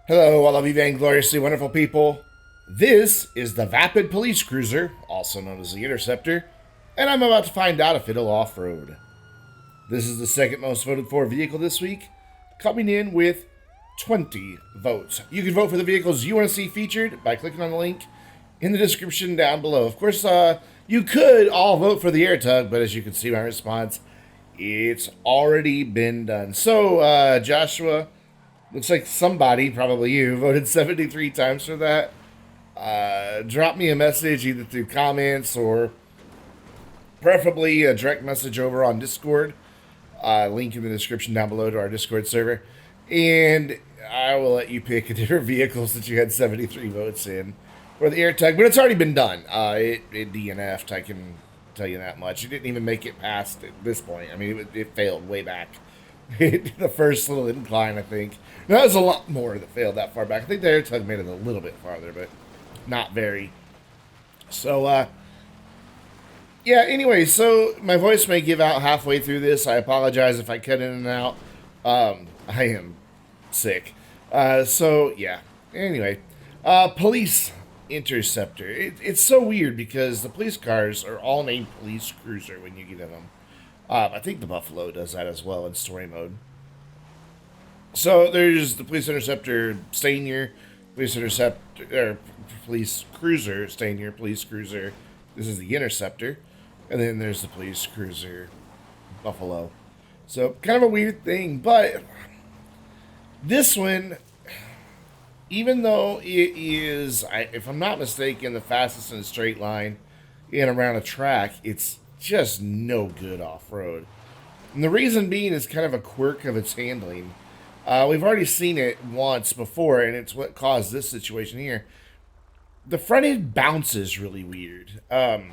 Hello, all of you vaingloriously wonderful people. This is the Vapid police cruiser, also known as the Interceptor, and I'm about to find out if it'll off-road. This is the second most voted for vehicle this week, coming in with 20 votes. You can vote for the vehicles you want to see featured by clicking on the link in the description down below. Of course, you could all vote for the AirTug, but as you can see my response, it's already been done. So, Joshua, looks like somebody, probably you, voted 73 times for that. Drop me a message either through comments or preferably a direct message over on Discord. Link in the description down below to our Discord server. And I will let you pick a different vehicles that you had 73 votes in for the AirTag. But it's already been done. It DNF'd, I can tell you that much. It didn't even make it past at this point. I mean, it failed way back. The first little incline, I think. No, that was a lot more that failed that far back. I think the AirTug made it a little bit farther, but not very. So, yeah, anyway, so my voice may give out halfway through this. I apologize if I cut in and out. I am sick. So, yeah. Anyway, police Interceptor. It's so weird because the police cars are all named Police Cruiser when you get in them. I think the Buffalo does that as well in story mode. So there's the Police Interceptor Stanier, Police Interceptor, or Police Cruiser Stanier, Police Cruiser. This is the Interceptor, and then there's the Police Cruiser Buffalo. So kind of a weird thing, but this one, even though it is, if I'm not mistaken, the fastest in a straight line in around a track, it's just no good off-road. And the reason being is kind of a quirk of its handling. We've already seen it once before, and it's what caused this situation here. The front end bounces really weird. I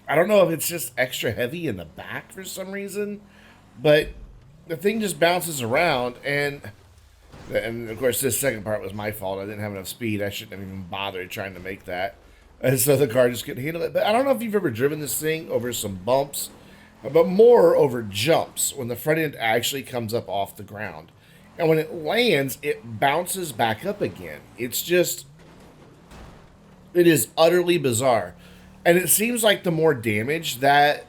don't know if it's just extra heavy in the back for some reason, but the thing just bounces around, and of course this second part was my fault. I didn't have enough speed. I shouldn't have even bothered trying to make that. And so the car just couldn't handle it. But I don't know if you've ever driven this thing over some bumps, but more over jumps when the front end actually comes up off the ground. And when it lands, it bounces back up again. It's just, it is utterly bizarre. And it seems like the more damage that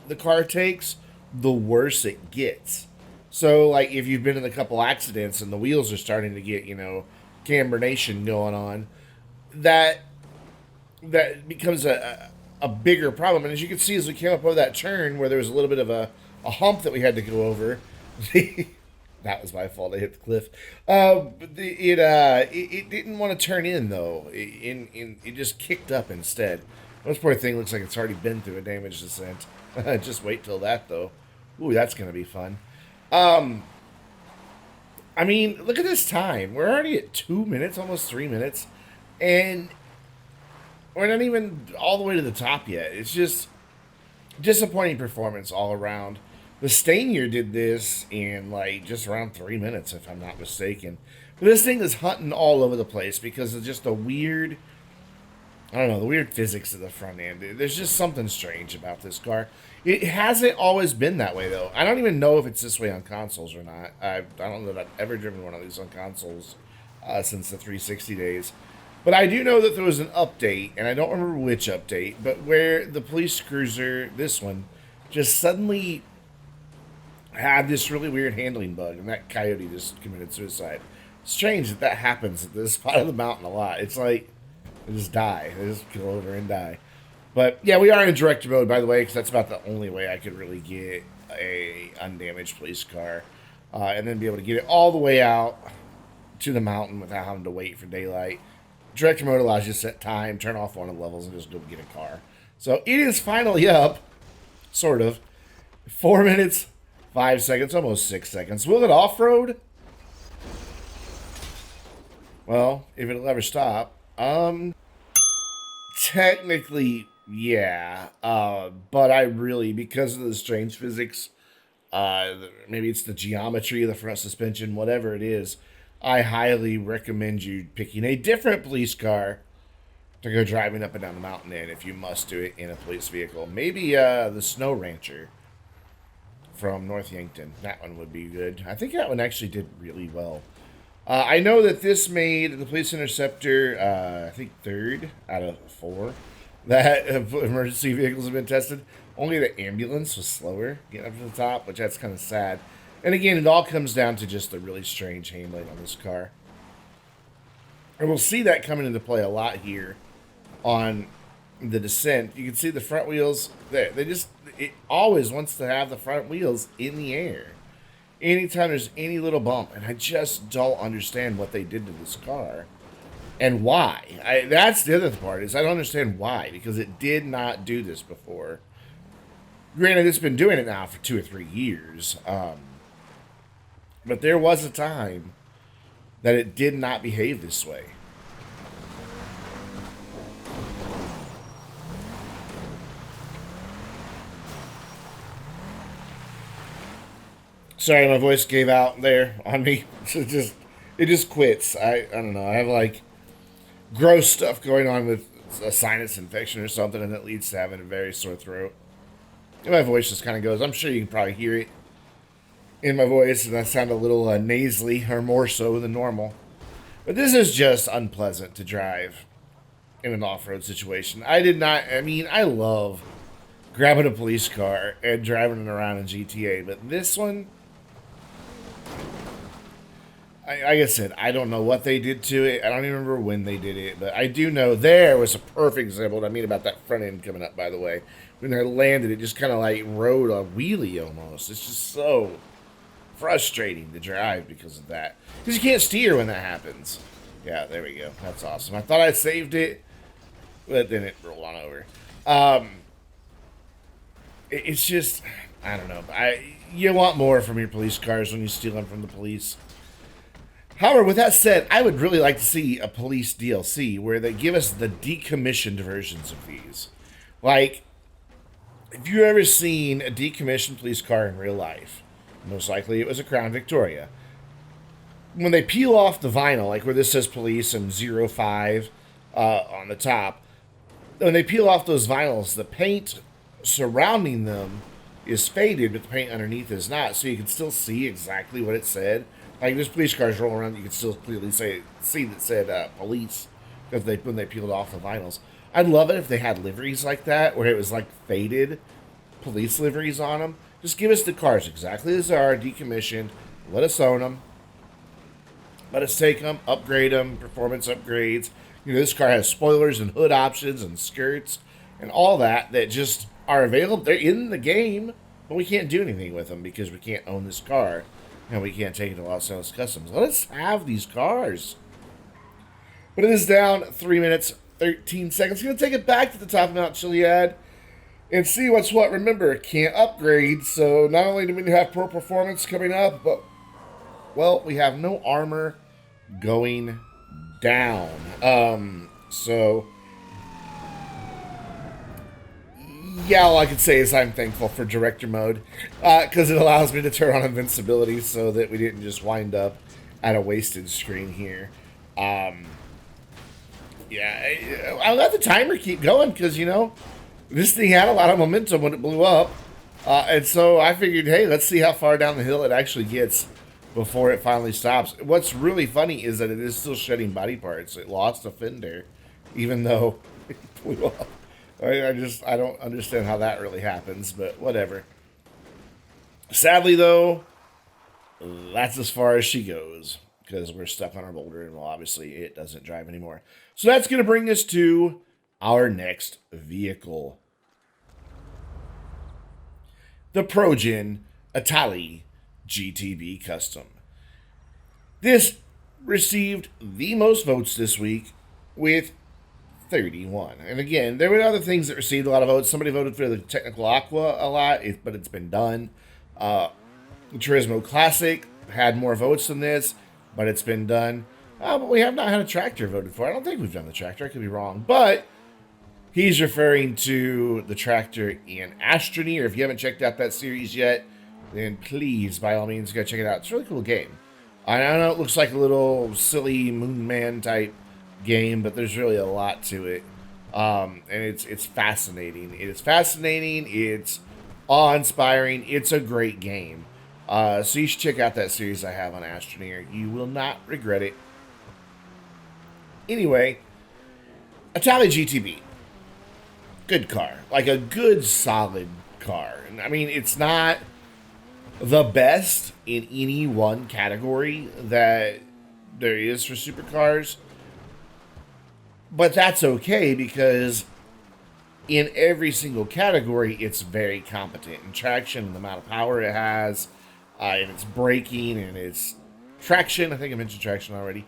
the car takes, the worse it gets. So, like, if you've been in a couple accidents and the wheels are starting to get, cambernation going on, that becomes a bigger problem. And as you can see, as we came up over that turn where there was a little bit of a hump that we had to go over, that was my fault. I hit the cliff. It didn't want to turn in though. It just kicked up instead. This poor thing looks like it's already been through a damage descent. Just wait till that though. Ooh, that's gonna be fun. I mean, look at this time. We're already at 2 minutes, almost 3 minutes, and we're not even all the way to the top yet. It's just disappointing performance all around. The Stanier did this in like just around 3 minutes, if I'm not mistaken. But this thing is hunting all over the place because of just the weird, I don't know, the weird physics of the front end. There's just something strange about this car. It hasn't always been that way, though. I don't even know if it's this way on consoles or not. I don't know that I've ever driven one of these on consoles since the 360 days. But I do know that there was an update, and I don't remember which update, but where the police cruiser, this one, just suddenly had this really weird handling bug, and that coyote just committed suicide. Strange that that happens at this spot of the mountain a lot. It's like, they just die. They just go over and die. But, yeah, we are in director mode, by the way, because that's about the only way I could really get a undamaged police car. And then be able to get it all the way out to the mountain without having to wait for daylight. Director mode allows you to set time, turn off one of the levels, and just go get a car. So it is finally up, sort of. 4 minutes, 5 seconds, almost 6 seconds. Will it off-road? Well, if it'll ever stop. Technically, yeah. But I really, because of the strange physics, maybe it's the geometry of the front suspension, whatever it is, I highly recommend you picking a different police car to go driving up and down the mountain in if you must do it in a police vehicle. Maybe the Snow Rancher from North Yankton. That one would be good. I think that one actually did really well. I know that this made the police interceptor, I think, third out of 4 that emergency vehicles have been tested. Only the ambulance was slower getting up to the top, which that's kind of sad. And again, it all comes down to just the really strange handling on this car. And we'll see that coming into play a lot here on the descent. You can see the front wheels there. It always wants to have the front wheels in the air anytime there's any little bump, and I just don't understand what they did to this car and why. That's the other part, is I don't understand why, because it did not do this before. Granted, it's been doing it now for 2 or 3 years, but there was a time that it did not behave this way. Sorry, my voice gave out there on me. It just quits. I don't know. I have like gross stuff going on with a sinus infection or something, and it leads to having a very sore throat. And my voice just kind of goes. I'm sure you can probably hear it in my voice, and I sound a little nasally, or more so than normal. But this is just unpleasant to drive in an off-road situation. I love grabbing a police car and driving it around in GTA, but this one, like I said, I don't know what they did to it. I don't even remember when they did it, but I do know there was a perfect example of what I mean about that front end coming up, by the way. When they landed, it just kind of like rode a wheelie almost. It's just so frustrating to drive because of that. Because you can't steer when that happens. Yeah, there we go. That's awesome. I thought I saved it, but then it rolled on over. It's just, I don't know. You want more from your police cars when you steal them from the police. However, with that said, I would really like to see a police DLC where they give us the decommissioned versions of these. Like, if you've ever seen a decommissioned police car in real life, most likely it was a Crown Victoria. When they peel off the vinyl, like where this says police and 05 on the top, when they peel off those vinyls, the paint surrounding them is faded, but the paint underneath is not, so you can still see exactly what it said. Like, this police car's rolling around, you can still clearly see that said police, because when they peeled off the vinyls. I'd love it if they had liveries like that, where it was like faded police liveries on them. Just give us the cars exactly as they are, decommissioned. Let us own them. Let us take them, upgrade them, performance upgrades. You know, this car has spoilers and hood options and skirts and all that just are available. They're in the game, but we can't do anything with them because we can't own this car and we can't take it to Los Angeles Customs. Let us have these cars. But it is down 3 minutes, 13 seconds. Going to take it back to the top of Mount Chiliad and see what's what. Remember, can't upgrade, so not only do we have pro performance coming up, but, well, we have no armor going down. So, yeah, all I can say is I'm thankful for director mode, because it allows me to turn on invincibility so that we didn't just wind up at a wasted screen here. Yeah, I let the timer keep going because, you know, this thing had a lot of momentum when it blew up. And so I figured, hey, let's see how far down the hill it actually gets before it finally stops. What's really funny is that it is still shedding body parts. It lost a fender, even though it blew up. I don't understand how that really happens, but whatever. Sadly, though, that's as far as she goes, because we're stuck on our boulder, and well, obviously it doesn't drive anymore. So that's going to bring us to our next vehicle. The Progen Itali GTB Custom. This received the most votes this week with 31. And again, there were other things that received a lot of votes. Somebody voted for the Technical Aqua a lot, but it's been done. Turismo Classic had more votes than this, but it's been done. But we have not had a tractor voted for. I don't think we've done the tractor. I could be wrong. But he's referring to the tractor in Astroneer. If you haven't checked out that series yet, then please, by all means, go check it out. It's a really cool game. I know it looks like a little silly Moon Man type game, but there's really a lot to it. And it's fascinating. It is fascinating. It's awe-inspiring. It's a great game. So you should check out that series I have on Astroneer. You will not regret it. Anyway, Itali GTB. Good car. Like a good, solid car. I mean, it's not the best in any one category that there is for supercars. But that's okay because in every single category, it's very competent in traction and the amount of power it has, and its braking and its traction. I think I mentioned traction already.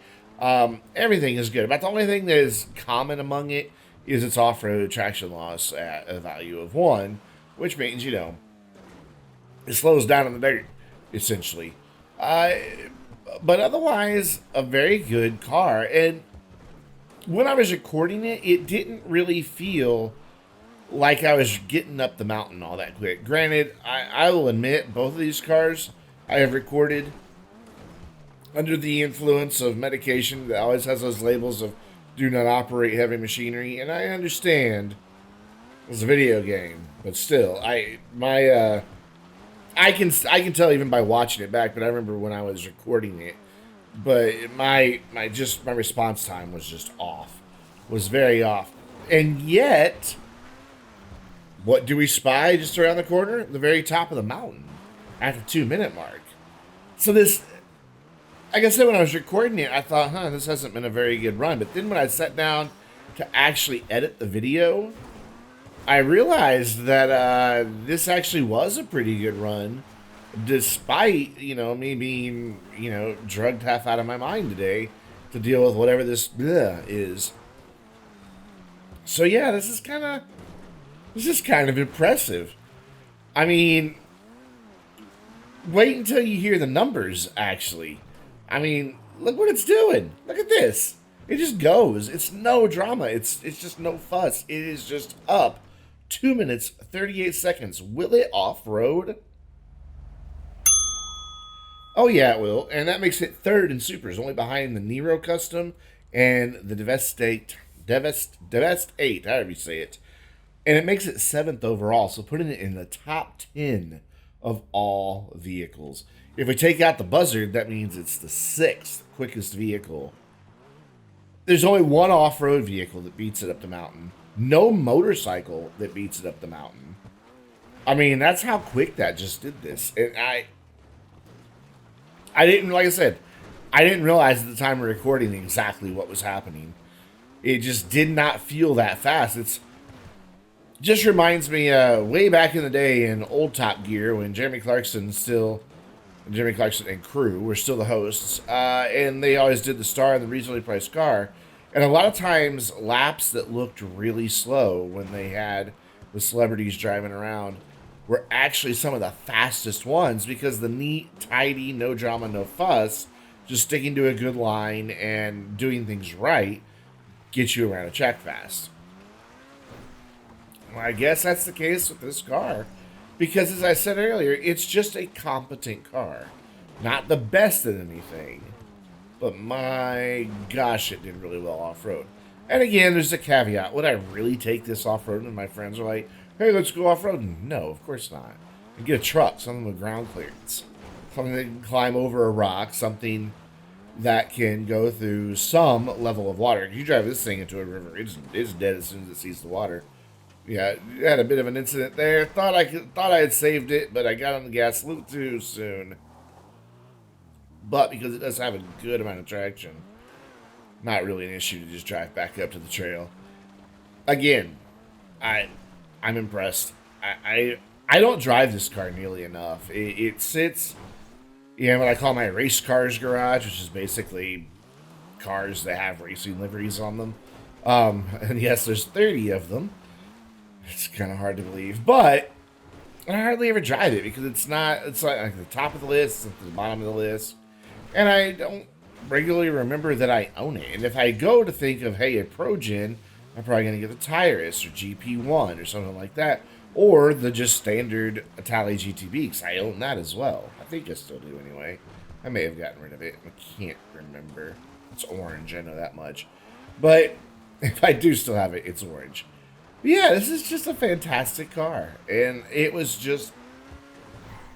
Everything is good. About the only thing that is common among it is its off-road traction loss at a value of 1, which means, it slows down in the dirt, essentially. But otherwise, a very good car. And when I was recording it, it didn't really feel like I was getting up the mountain all that quick. Granted, I will admit, both of these cars I have recorded under the influence of medication that always has those labels of do not operate heavy machinery, and I understand it's a video game, but still, I can tell even by watching it back, but I remember when I was recording it, but my response time was just off, was very off, and yet, what do we spy just around the corner? The very top of the mountain, at the 2-minute mark. So this, like I said, when I was recording it, I thought, this hasn't been a very good run. But then when I sat down to actually edit the video, I realized that this actually was a pretty good run, despite, me being, drugged half out of my mind today to deal with whatever this is. So yeah, this is kind of impressive. I mean, wait until you hear the numbers, actually. I mean, look what it's doing. Look at this. It just goes. It's no drama. It's just no fuss. It is just up 2 minutes, 38 seconds. Will it off-road? Oh, yeah, it will. And that makes it third in supers, only behind the Nero Custom and the Devastate, however you say it. And it makes it 7th overall, so putting it in the top 10 of all vehicles. If we take out the Buzzard, that means it's the 6th quickest vehicle. There's only one off-road vehicle that beats it up the mountain. No motorcycle that beats it up the mountain. I mean, that's how quick that just did this. And I didn't, like I said, I didn't realize at the time of recording exactly what was happening. It just did not feel that fast. It's just reminds me way back in the day in old Top Gear when Jeremy Clarkson and crew were still the hosts, and they always did the star and the reasonably priced car. And a lot of times laps that looked really slow when they had the celebrities driving around were actually some of the fastest ones because the neat, tidy, no drama, no fuss, just sticking to a good line and doing things right gets you around a track fast. Well, I guess that's the case with this car. Because, as I said earlier, it's just a competent car. Not the best at anything. But my gosh, it did really well off-road. And again, there's a caveat. Would I really take this off-road when my friends are like, hey, let's go off-road? No, of course not. I'd get a truck, something with ground clearance. Something that can climb over a rock. Something that can go through some level of water. If you drive this thing into a river, it's dead as soon as it sees the water. Yeah, had a bit of an incident there. Thought I had saved it, but I got on the gas a little too soon. But because it does have a good amount of traction, not really an issue to just drive back up to the trail. Again, I'm impressed. I don't drive this car nearly enough. It sits in what I call my race cars garage, which is basically cars that have racing liveries on them. And yes, there's 30 of them. It's kind of hard to believe, but I hardly ever drive it because it's like the top of the list, it's at the bottom of the list, and I don't regularly remember that I own it. And if I go to think of, hey, a Progen, I'm probably going to get the Tyrus or GP1 or something like that, or the just standard Itali GTB, because I own that as well. I think I still do anyway. I may have gotten rid of it. I can't remember. It's orange, I know that much. But if I do still have it, it's orange. Yeah, this is just a fantastic car. And it was just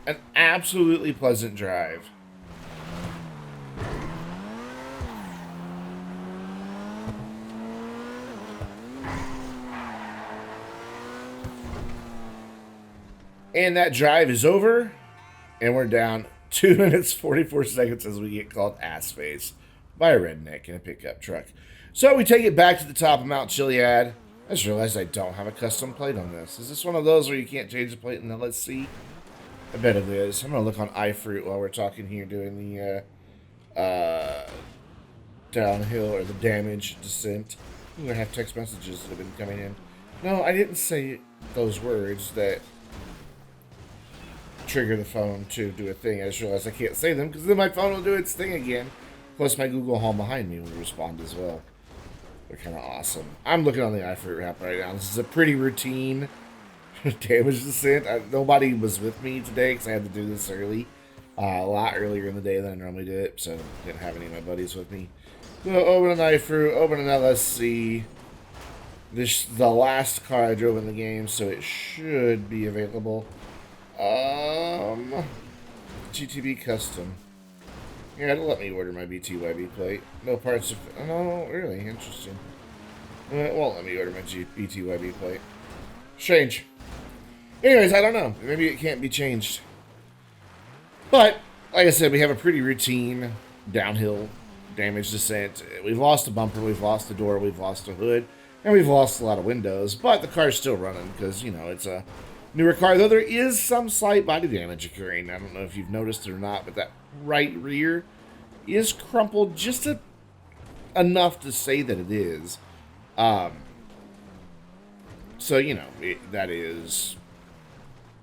an absolutely pleasant drive. And that drive is over, and we're down 2 minutes 44 seconds as we get called ass face by a redneck in a pickup truck. So we take it back to the top of Mount Chiliad. I just realized I don't have a custom plate on this. Is this one of those where you can't change the plate in the let's see? I bet it is. I'm going to look on iFruit while we're talking here, doing the downhill or the damage descent. I'm going to have text messages that have been coming in. No, I didn't say those words that trigger the phone to do a thing. I just realized I can't say them because then my phone will do its thing again. Plus my Google Home behind me will respond as well. They're kind of awesome. I'm looking on the iFruit app right now. This is a pretty routine damage descent. Nobody was with me today because I had to do this early. A lot earlier in the day than I normally do it, so I didn't have any of my buddies with me. So open an iFruit, open an LSC. This is the last car I drove in the game, so it should be available. GTB custom. Yeah, it'll let me order my BTYB plate. No parts of... No, really? Interesting. It won't let me order my BTYB plate. Strange. Anyways, I don't know. Maybe it can't be changed. But, like I said, we have a pretty routine downhill damage descent. We've lost a bumper, we've lost a door, we've lost a hood, and we've lost a lot of windows. But the car's still running because, you know, it's a newer car. Though there is some slight body damage occurring. I don't know if you've noticed it or not, but that right rear is crumpled just enough to say that it is. So, you know, that is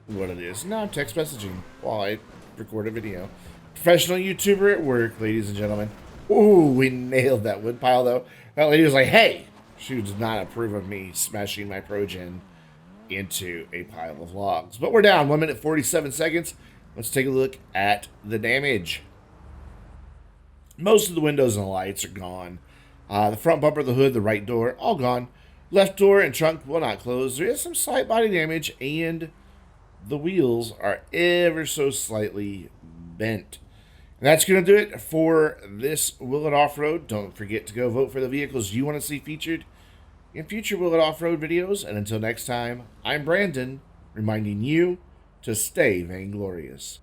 what it is. Now I'm text messaging while I record a video. Professional YouTuber at work, ladies and gentlemen. Ooh, we nailed that wood pile, though. That lady was like, hey! She did not approve of me smashing my Progen into a pile of logs. But we're down 1 minute 47 seconds. Let's take a look at the damage. Most of the windows and the lights are gone. The front bumper, the hood, the right door, all gone. Left door and trunk will not close. There is some slight body damage, and the wheels are ever so slightly bent. And that's going to do it for this Will It Off-Road. Don't forget to go vote for the vehicles you want to see featured in future Will It Off-Road videos. And until next time, I'm Brandon, reminding you to stay vainglorious.